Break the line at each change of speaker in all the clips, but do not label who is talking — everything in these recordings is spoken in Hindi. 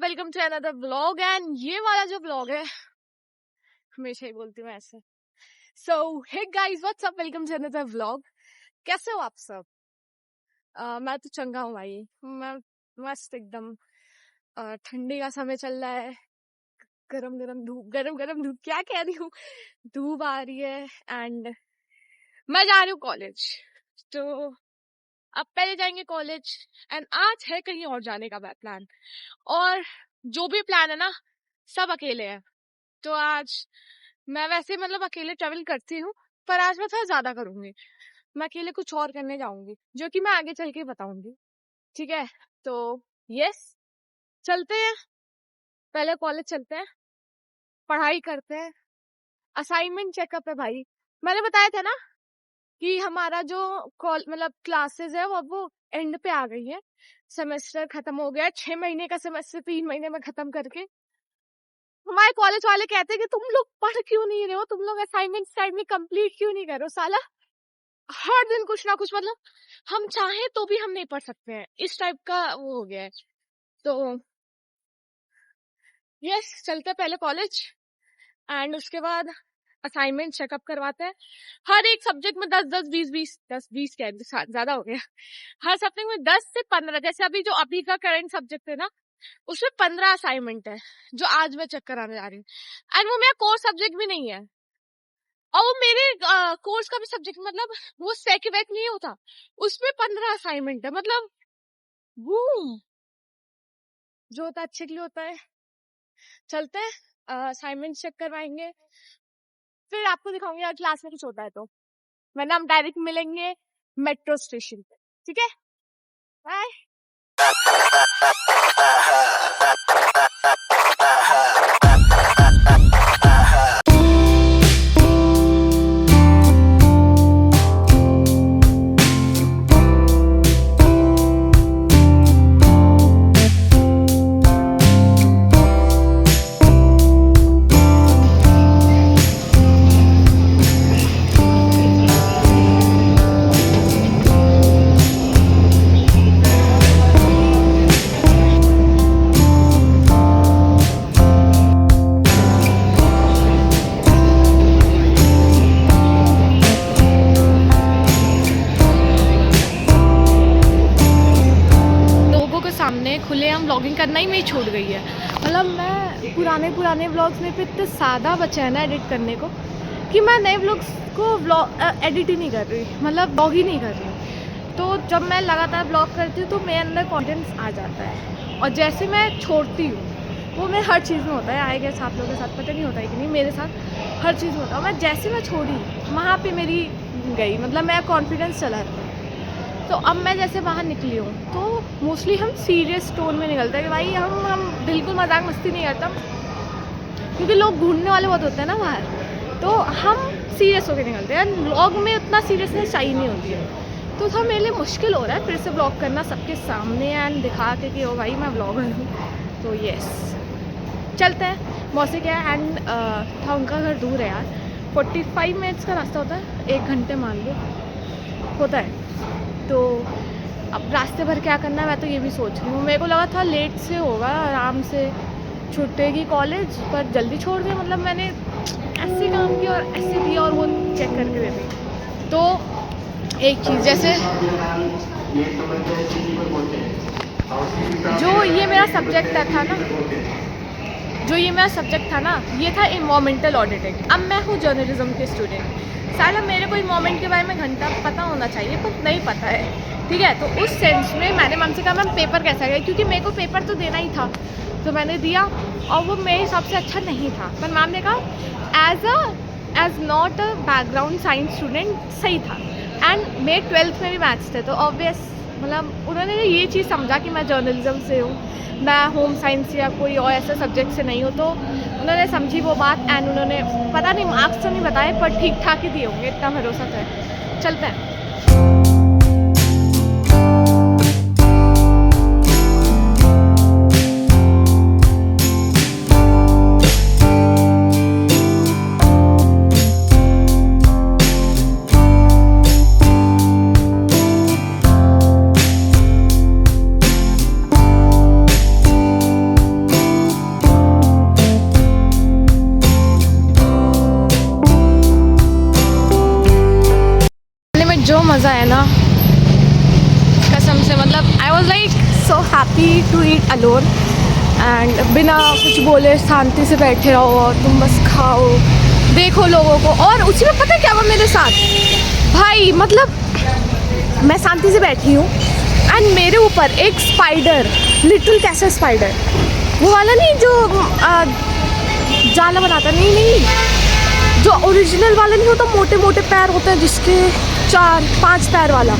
Welcome to another vlog. And ये वाला जो व्लॉग है, हमेशा ही बोलती हूँ ऐसे। So hey guys, what's up, welcome to another vlog. कैसे हो आप सब? मैं तो चंगा हूँ भाई, मैं मस्त एकदम। ठंडी का समय चल रहा है, गरम गरम धूप क्या कह रही हूँ, धूप आ रही है। एंड मैं जा रही हूँ कॉलेज, तो अब पहले जाएंगे कॉलेज। एंड आज है कहीं और जाने का प्लान, और जो भी प्लान है ना, सब अकेले है। तो आज मैं वैसे मतलब अकेले ट्रेवल करती हूँ, पर आज मैं थोड़ा ज्यादा करूंगी। मैं अकेले कुछ और करने जाऊंगी, जो कि मैं आगे चल के बताऊंगी, ठीक है? तो यस, चलते हैं, पहले कॉलेज चलते हैं, पढ़ाई करते हैं। असाइनमेंट चेकअप है भाई। मैंने बताया था ना कि हमारा जो मतलब क्लासेस है वो एंड पे आ गई है। सेमेस्टर खत्म हो गया, 6 महीने का सेमेस्टर 3 महीने में खत्म करके। हमारे कॉलेज वाले कहते हैं कि तुम लोग पढ़ क्यों नहीं रहे हो, तुम लोग असाइनमेंट टाइम में कंप्लीट क्यों नहीं कर रहे हो। साला हर दिन कुछ ना कुछ, मतलब हम चाहें तो भी हम नहीं पढ़ सकते हैं, इस टाइप का वो हो गया है। तो यस, चलते पहले कॉलेज, एंड उसके बाद असाइनमेंट चेकअप करवाते हैं। हर एक सब्जेक्ट में 10 क्या ज्यादा हो गया। हर सब्जेक्ट में 10 से 15, जैसे अभी का करंट सब्जेक्ट है ना, उसमें 15 असाइनमेंट है, जो आज मैं चेक कराने जा रही हूँ। एंड वो मेरा कोर्स सब्जेक्ट भी नहीं है, और वो मेरे कोर्स का भी सब्जेक्ट, मतलब वो सेक वेक नहीं होता, उसमें 15 असाइनमेंट है। मतलब बूम, जो होता है अच्छे के लिए होता है। चलते हैं, असाइनमेंट चेक करवाएंगे, फिर आपको दिखाऊंगी यार क्लास में कुछ होता है तो, वरना हम डायरेक्ट मिलेंगे मेट्रो स्टेशन पे, ठीक है? बाय। सामने खुलेआम व्लॉगिंग करना ही मेरी छूट गई है। मतलब मैं पुराने व्लॉग्स में पे इतने सादा बचा है ना एडिट करने को, कि मैं नए व्लॉग्स को एडिट ही नहीं कर रही, मतलब व्लॉग ही नहीं कर रही। तो जब मैं लगातार व्लॉग करती हूँ तो मेरे अंदर कॉन्फिडेंस आ जाता है, और जैसे मैं छोड़ती हूँ, वो मेरे हर चीज़ में होता है। आए गए आप लोगों के साथ पता नहीं होता है कि नहीं, मेरे साथ हर चीज़ में होता है। मैं जैसे मैं छोड़ी, वहाँ पर मेरी गई, मतलब मेरा कॉन्फिडेंस चला था। तो अब मैं जैसे बाहर निकली हूँ, तो मोस्टली हम सीरियस टोन में निकलते हैं कि भाई हम बिल्कुल मजाक मस्ती नहीं करता, क्योंकि लोग घूमने वाले बहुत होते हैं ना बाहर, तो हम सीरियस होकर निकलते हैं। व्लॉग में उतना सीरियसनेस चाहिए नहीं होती है। तो था मेरे लिए मुश्किल हो रहा है फिर से व्लॉग करना सबके सामने एंड दिखा के कि ओ भाई मैं व्लॉगर हूँ। तो यस, चलते हैं। मौसी क्या है, एंड था उनका घर दूर है यार, 45 मिनट्स का रास्ता होता है, 1 घंटे मान लो होता है। तो अब रास्ते भर क्या करना है, मैं तो ये भी सोच रही हूँ। मेरे को लगा था लेट से होगा, आराम से छूटेगी कॉलेज, पर जल्दी छोड़ दिया। मतलब मैंने ऐसे काम किया और ऐसे दिया, और वो चेक करके दे दी। तो एक चीज़, जैसे जो ये मेरा सब्जेक्ट था ना, ये था इन्वायरमेंटल ऑडिटिंग। अब मैं हूँ जर्नलिज्म के स्टूडेंट, साला मेरे को इन्वायरमेंट के बारे में घंटा पता होना चाहिए, पर नहीं पता है, ठीक है? तो उस सेंस में मैंने मैम से कहा मैम पेपर कैसा गया, क्योंकि मेरे को पेपर तो देना ही था। तो मैंने दिया, और वो मेरे हिसाब से अच्छा नहीं था, पर मैम ने कहा as not a background science student सही था। एंड मेरे 12th में भी मैथ्स थे, तो ऑब्वियस मतलब उन्होंने ये चीज़ समझा कि मैं जर्नलिज्म से हूँ, मैं होम साइंस या कोई और ऐसा सब्जेक्ट से नहीं हूँ। तो उन्होंने समझी वो बात, एंड उन्होंने पता नहीं मार्क्स तो नहीं बताए, पर ठीक ठाक ही दिए होंगे, इतना भरोसा था। चलते हैं। Happy to eat alone and बिना कुछ बोले शांति से बैठे रहो और तुम बस खाओ, देखो लोगों को। और उसी में पता है क्या हुआ मेरे साथ भाई, मतलब मैं शांति से बैठी हूँ एंड मेरे ऊपर एक स्पाइडर, लिटिल कैसे स्पाइडर, वो वाला नहीं जो जाला बनाता, नहीं, जो ओरिजिनल वाला नहीं होता, मोटे मोटे पैर होते हैं जिसके 4-5 पैर वाला,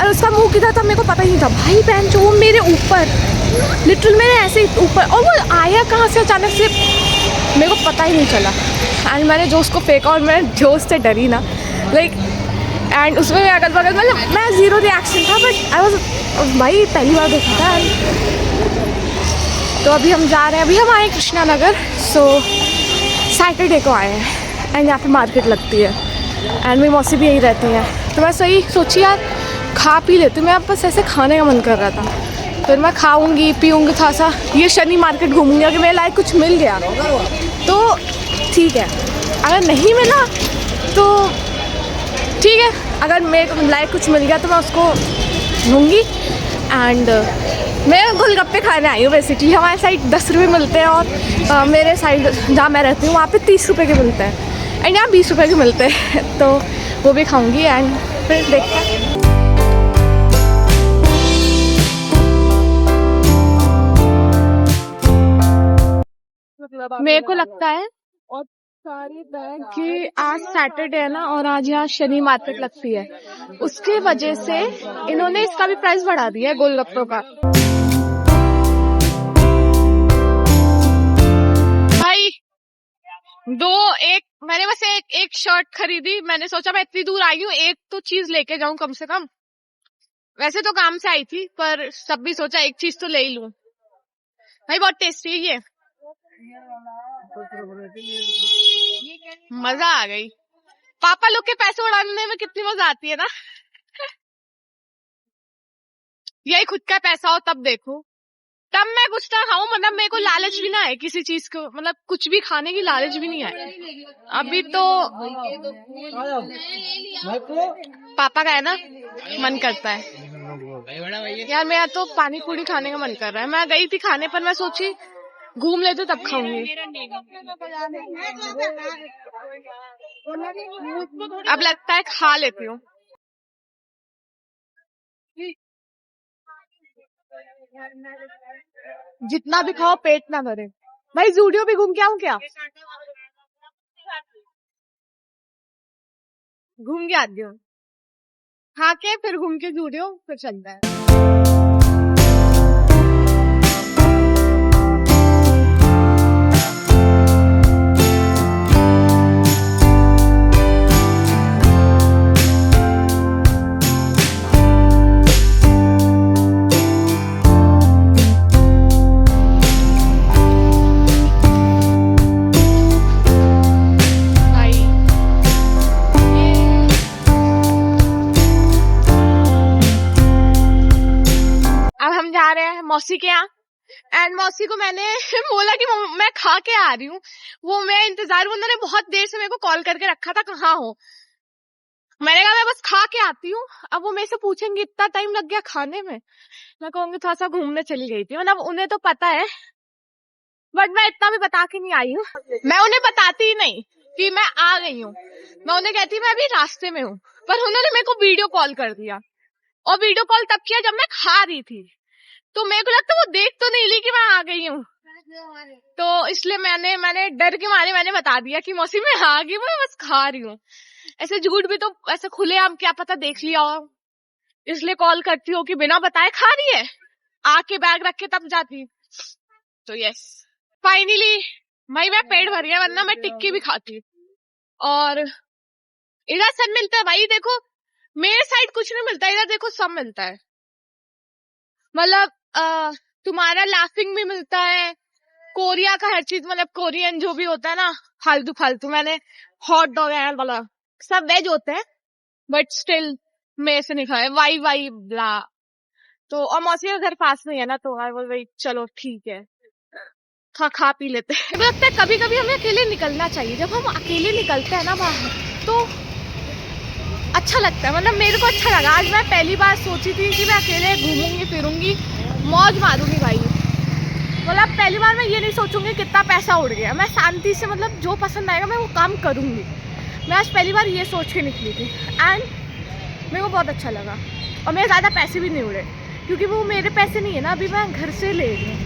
और उसका मुंह किधर था मेरे को पता ही नहीं था भाई। बहन जो वो मेरे ऊपर लिटिल मेरे ऐसे ऊपर, और वो आया कहाँ से अचानक से मेरे को पता ही नहीं चला। एंड मैंने जो उसको फेंका और मैं जोश से डरी ना, लाइक एंड उसमें मैं अगल बगल, मतलब मैं ज़ीरो रिएक्शन था, बट आई वाज भाई पहली बार देखा था। तो अभी हम जा रहे हैं, अभी हम आए कृष्णा नगर, सो सैटरडे को आए हैं एंड यहाँ पे मार्केट लगती है एंड मेरी मौसी भी यही रहती हैं। तो मैं सही सोची यार खा पी लेती हूँ, मैं बस ऐसे खाने का मन कर रहा था, फिर मैं खाऊंगी पीऊँगी थोड़ा सा, ये शनि मार्केट घूमूंगी, अगर मेरे लायक कुछ मिल गया तो ठीक है, अगर नहीं मिला तो ठीक है, अगर मेरे लायक कुछ मिल गया तो मैं उसको लूँगी। एंड मैं गोलगप्पे खाने आई हूँ बेसिकली। हमारे साइड 10 रुपये मिलते हैं और मेरे साइड जहाँ मैं रहती हूँ वहाँ पे 30 रुपये के मिलते हैं एंड यहाँ 20 रुपये के मिलते हैं, तो वो भी खाऊँगी एंड फिर देखते हैं। मेरे को लगता है और सारी बैग कि आज सैटरडे है ना और आज यहाँ शनि मार्केट लगती है, उसके वजह से इन्होंने इसका भी प्राइस बढ़ा दिया है गोलगप्पों का। भाई मैंने बस एक शर्ट खरीदी, मैंने सोचा मैं इतनी दूर आई हूँ एक तो चीज लेके जाऊं कम से कम, वैसे तो काम से आई थी पर सब भी सोचा एक चीज तो ले ही लूं। भाई बहुत टेस्टी है ये, मजा आ गई। पापा लोग के पैसे उड़ाने में कितनी मजा आती है ना। यही खुद का पैसा हो तब देखो, तब मैं कुछ ना खाऊं, मतलब मेरे को लालच भी ना है किसी चीज को, मतलब कुछ भी खाने की लालच भी नहीं है अभी तो। पापा का है ना मन करता है यार, मेरा तो पानी पूरी खाने का मन कर रहा है। मैं गई थी खाने पर, मैं सोची घूम लेते तब खाऊंगी, अब लगता है खा लेती हूँ। जितना भी खाओ पेट ना भरे। भाई जूडियो भी घूम के आऊं क्या? घूम के आती हूँ, खा के फिर घूम के जूडियो फिर चलता है। जा रहे हैं मौसी के यहाँ एंड मौसी को मैंने बोला कि मैं खा के आ रही हूँ, वो मैं इंतजार, उन्होंने बहुत देर से मेरे को कॉल करके रखा था कहाँ हो, मैंने कहा मैं बस खा के आती हूँ। अब वो मेरे से पूछेंगे इतना टाइम लग गया खाने में, मैं कहूंगी थोड़ा सा घूमने चली गई थी, मतलब उन्हें तो पता है बट मैं इतना भी बता के नहीं आई हूँ। मैं उन्हें बताती ही नहीं कि मैं आ गई हूँ, मैं उन्हें कहती मैं अभी रास्ते में हूँ, पर उन्होंने मेरे को वीडियो कॉल कर दिया, और वीडियो कॉल तब किया जब मैं खा रही थी, तो मेरे को लगता वो देख तो नहीं ली कि मैं आ गई हूँ, तो इसलिए मैंने डर के मारे मैंने बता दिया कि मौसी मैं आ गई, मैं बस खा रही हूँ। ऐसे झूठ भी तो ऐसे खुलेआम क्या पता देख लिया हो, इसलिए कॉल करती हो कि बिना बताए खा रही है, आके बैग रख के तब जाती। तो यस फाइनली भाई मैं पेट भर गया, वरना मैं टिक्की भी खाती। और इधर सब मिलता है भाई, देखो मेरे साइड कुछ नहीं मिलता, इधर देखो सब मिलता है, मतलब तुम्हारा लाफिंग भी मिलता है, कोरिया का हर चीज, मतलब कोरियन जो भी होता है ना फालतू फालतू, मैंने हॉट डॉग वाला सब वेज होते हैं बट स्टिल मेरे से नहीं खाए, वाई ब्ला। तो और मौसी का घर पास नहीं है ना, तो आई वाज लाइक चलो ठीक है खा पी लेते हैं। मुझे लगता है कभी कभी हमें अकेले निकलना चाहिए, जब हम अकेले निकलते हैं ना बाहर तो अच्छा लगता है, मतलब मेरे को अच्छा लगा। आज मैं पहली बार सोची थी कि मैं अकेले घूमूंगी फिरूंगी, मौज मारूंगी भाई। मतलब पहली बार मैं ये नहीं सोचूंगी कितना पैसा उड़ गया, मैं शांति से मतलब जो पसंद आएगा मैं वो काम करूंगी। मैं आज पहली बार ये सोच के निकली थी एंड मेरे को बहुत अच्छा लगा। और मेरे ज़्यादा पैसे भी नहीं उड़े क्योंकि वो मेरे पैसे नहीं है ना, अभी मैं घर से ले रही हूँ।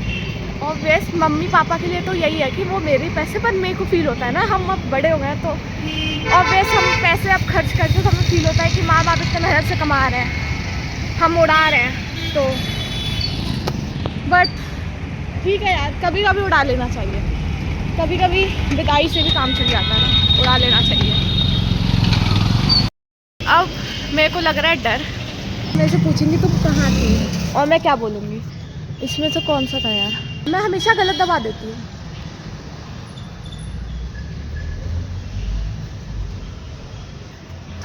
और वैसे मम्मी पापा के लिए तो यही है कि वो मेरे पैसे, पर मेरे को फील होता है ना हम अब बड़े हो गए तो, और वैसे हम पैसे अब खर्च करते तो हमें फील होता है कि माँ बाप इतने मेहनत से कमा रहे हैं, हम उड़ा रहे हैं। तो बट ठीक है यार, कभी कभी उड़ा लेना चाहिए, कभी कभी बिकाई से भी काम चल जाता है, उड़ा लेना चाहिए। अब मेरे को लग रहा है डर, मेरे से पूछेंगी तुम कहाँ थी और मैं क्या बोलूँगी। इसमें तो कौन सा था यार, मैं हमेशा गलत दबा देती हूँ।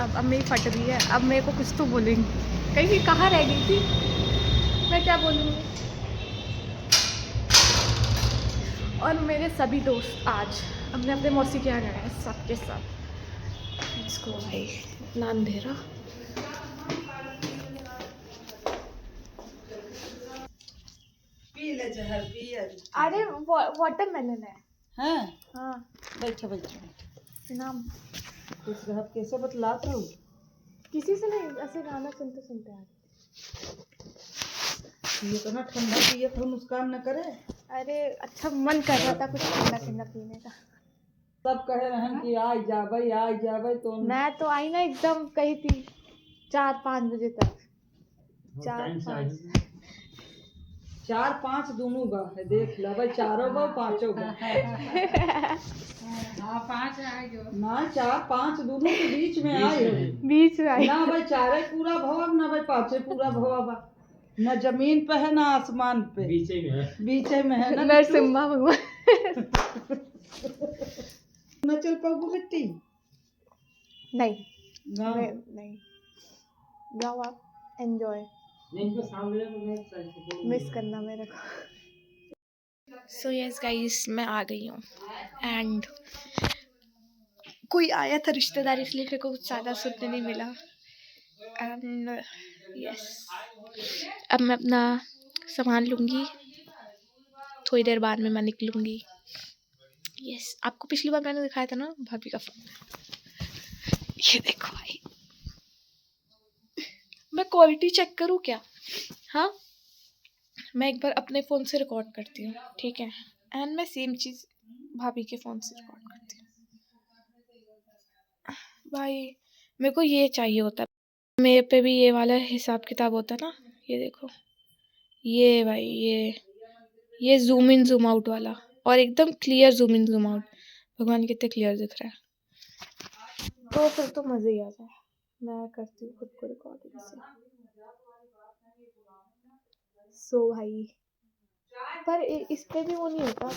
अब मेरी फट रही है, अब मेरे को कुछ तो बोलेंगी, कहीं कहाँ रह गई थी, मैं क्या बोलूँगी। और मेरे सभी दोस्त आज अपने अपने मौसी के यहाँ गए हैं सबके सब। इसको भाई इतना अंधेरा। अरे वाटरमेलन है।
हाँ
हाँ
बैठो बैठो।
नाम
कुछ कैसे बतलाते हो?
किसी से नहीं, ऐसे गाना सुनते सुनते आ।
ये तो ना ठंडा पिए तो मुस्कान न करे।
अरे अच्छा मन कर रहा था कुछ ठंडा ठंडा पीने का।
सब कहे रहे कि आज जाबे तो
मैं तो आई ना एकदम कही थी 4-5 बजे तक।
4-5 दोनों गा है, देख ला भाई, 4 गा 5 गा। हाँ 5 आए जो ना, 4-5 दोनों के बीच में आए हो,
बीच में आई
ना भाई 4 पूरा भव ना भाई 5 पूरा भव, ना जमीन पे है ना आसमान पे, बीचे में है ना
नरसिम्हा भगवान।
न चल पाओगे बेटी?
नहीं
गाँव
नहीं, जाओ आप एंजॉय, मिस करना मेरे को। सो यस गाइस, मैं आ गई हूँ एंड कोई आया था रिश्तेदार, इसलिए मेरे को कुछ ज़्यादा सुनने नहीं मिला। एंड यस, अब मैं अपना सामान लूँगी, थोड़ी देर बाद में मैं निकलूँगी। यस, आपको पिछली बार मैंने दिखाया था ना भाभी का फोन, ये देखो भाई। मैं क्वालिटी चेक करूँ क्या? हाँ, मैं एक बार अपने फ़ोन से रिकॉर्ड करती हूँ, ठीक है, एंड मैं सेम चीज़ भाभी के फ़ोन से रिकॉर्ड करती हूँ। भाई मेरे को ये चाहिए होता है, मेरे पे भी ये वाला हिसाब किताब होता है ना, ये देखो, ये भाई ये जूम इन जूम आउट वाला, और एकदम clear zoom in zoom out. भगवान कितने क्लियर दिख रहा है, तो फिर तो मज़े ही आ जाए। मैं करती हूँ खुद को रिकॉर्डिंग से। सो भाई, पर इस पे भी वो नहीं होता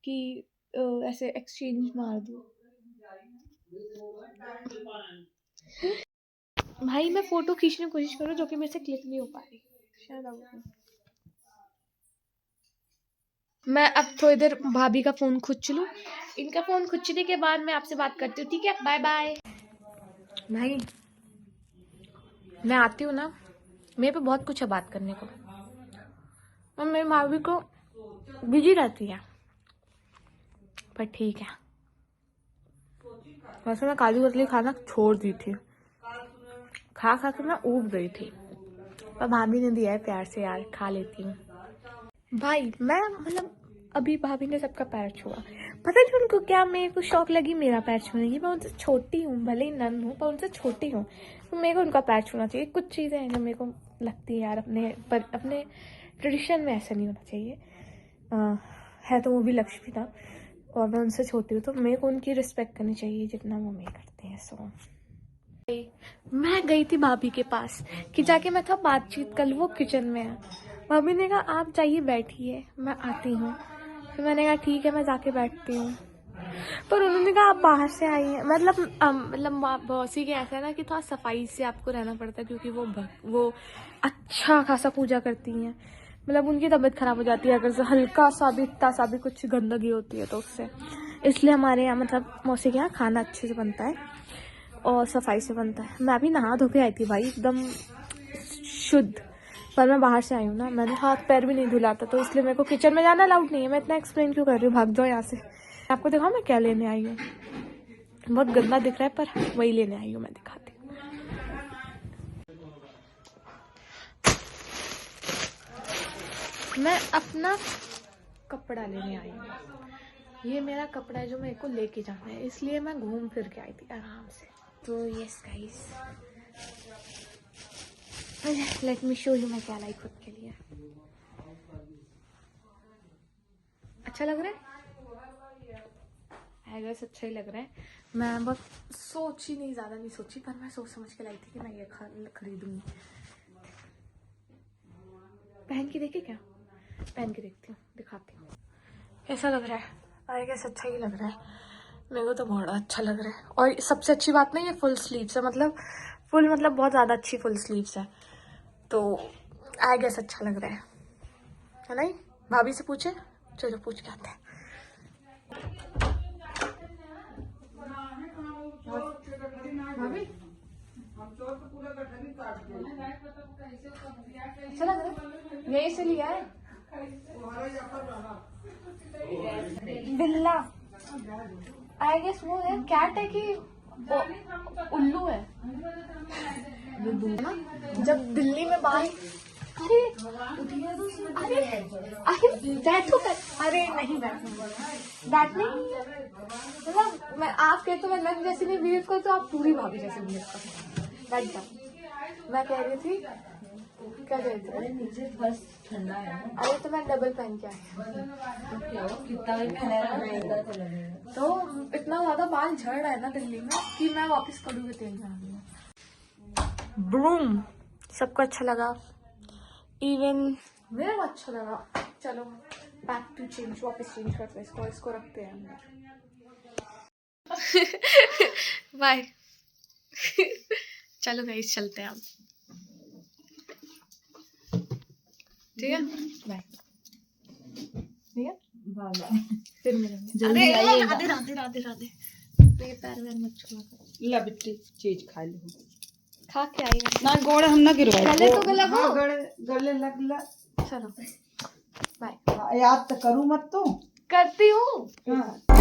कि ऐसे एक्सचेंज मार दो। भाई मैं फोटो खींचने की कोशिश करूँ जो कि मेरे से क्लिक नहीं हो पा रही, शायद अब मैं अब थोड़ी देर भाभी का फ़ोन खुद लूँ, इनका फ़ोन खुदने के बाद मैं आपसे बात करती हूँ, ठीक है? Bye bye. भाई मैं आती हूँ ना, मेरे पे बहुत कुछ है बात करने को, और मेरी भाभी को बिजी रहती है, पर ठीक है। वैसे मैं काजू कतली खाना छोड़ दी थी, खा खा के मैं ऊब गई थी, पर भाभी ने दिया है प्यार से, यार खा लेती हूँ। भाई मैं मतलब अभी भाभी ने सबका पैर छुआ, पता नहीं उनको क्या, मेरे को शौक लगी मेरा पैर छूने की। मैं उनसे छोटी हूँ, भले ही नन हूँ, पर उनसे छोटी हूँ, तो मेरे को उनका पैर छूना चाहिए। कुछ चीज़ें हैं जो मेरे को लगती है यार, अपने ट्रेडिशन में ऐसा नहीं होना चाहिए। है तो वो भी लक्ष्मी था, और मैं उनसे छोटी हूँ, तो मेरे को उनकी रिस्पेक्ट करनी चाहिए जितना वो मेरे करते हैं। सो मैं गई थी भाभी के पास कि जाके मैं था बातचीत कर लूँ, वो किचन में है। भाभी ने कहा आप जाइए बैठिए, मैं आती हूँ। फिर मैंने कहा ठीक है, मैं जाके बैठती हूँ, पर उन्होंने कहा आप बाहर से आई हैं। मतलब बॉसी के ऐसा है ना कि थोड़ा सफाई से आपको रहना पड़ता है, क्योंकि वो अच्छा खासा पूजा करती हैं। मतलब उनकी तबीयत खराब हो जाती है अगर से हल्का सा भी, इतना सा भी कुछ गंदगी होती है तो उससे, इसलिए हमारे यहाँ मतलब मौसी के यहाँ खाना अच्छे से बनता है और सफाई से बनता है। मैं अभी नहा धो के आई थी भाई, एकदम शुद्ध, पर मैं बाहर से आई हूँ ना, मैंने हाथ पैर भी नहीं धुला था, तो इसलिए मेरे को किचन में जाना अलाउड नहीं है। मैं इतना एक्सप्लेन क्यों कर रही हूँ, भाग जाओ यहाँ से। आपको दिखाऊँ मैं क्या लेने आई हूँ। बहुत गंदा दिख रहा है पर वही लेने आई हूँ, मैं दिखाती हूँ। मैं अपना कपड़ा लेने आई हूँ। ये मेरा कपड़ा है जो मेरे को लेके जाना है, इसलिए मैं घूम फिर के आई थी आराम से। तो yes guys, let me show you मैं क्या लाई खुद के लिए। अच्छा लग रहा है? गाइस अच्छा ही लग रहा है। मैं बहुत सोची नहीं, ज़्यादा नहीं सोची, पर मैं सोच समझ के लाई थी कि मैं ये खरीदूंगी। पहन के देखे क्या? पहन के देखती हूँ, दिखाती हूँ कैसा लग रहा है। आई गेस अच्छा ही लग रहा है, मेरे को तो बहुत अच्छा लग रहा है। और सबसे अच्छी बात नहीं, ये फुल स्लीव्स है, मतलब बहुत ज़्यादा अच्छी फुल स्लीव्स है, तो आई गेस अच्छा लग रहा है नहीं? भाभी से पूछे, चलो पूछ के आते हैं। भाभी अच्छा लग रहा है, यही से लिया है बिल्ला। आई गेस वो है, कैट है कि उल्लू है ना? जब दिल्ली में बाल, अरे बैठो अरे नहीं बैठने, मतलब मैं आप कहते तो मैं जैसे नहीं बिहेव करती, तो आप पूरी भाभी जैसे बिहेव करते। बैठ जाओ। मैं कह रही थी, क्या कह रही थी? अरे नीचे बस ठंडा है। अरे तो मैं डबल पहन के आई, तो इतना ज्यादा बाल झड़ रहा है ना दिल्ली में कि मैं वापस करूँगी तेल में। ब्रूम, सबको अच्छा लगा, इवन मेरे को अच्छा लगा। चलो बैक टू चेंज, वापस चेंज करते हैं इसको रखते हैं अंदर। बाय। चलो गाइस चलते हैं अब, ठीक है? बाय। ठीक है, बाय। फिर मिलेंगे। अरे राधे राधे राधे राधे। तो ये पैर वैर मत छुआ कर, ला बिट्टी चीज खा लो। खा के आई ना, गोड़ हम ना गिरवाए, गले तो गला वो गले लग। चलो बाय। याद तो करूँ मत, तो करती हूँ।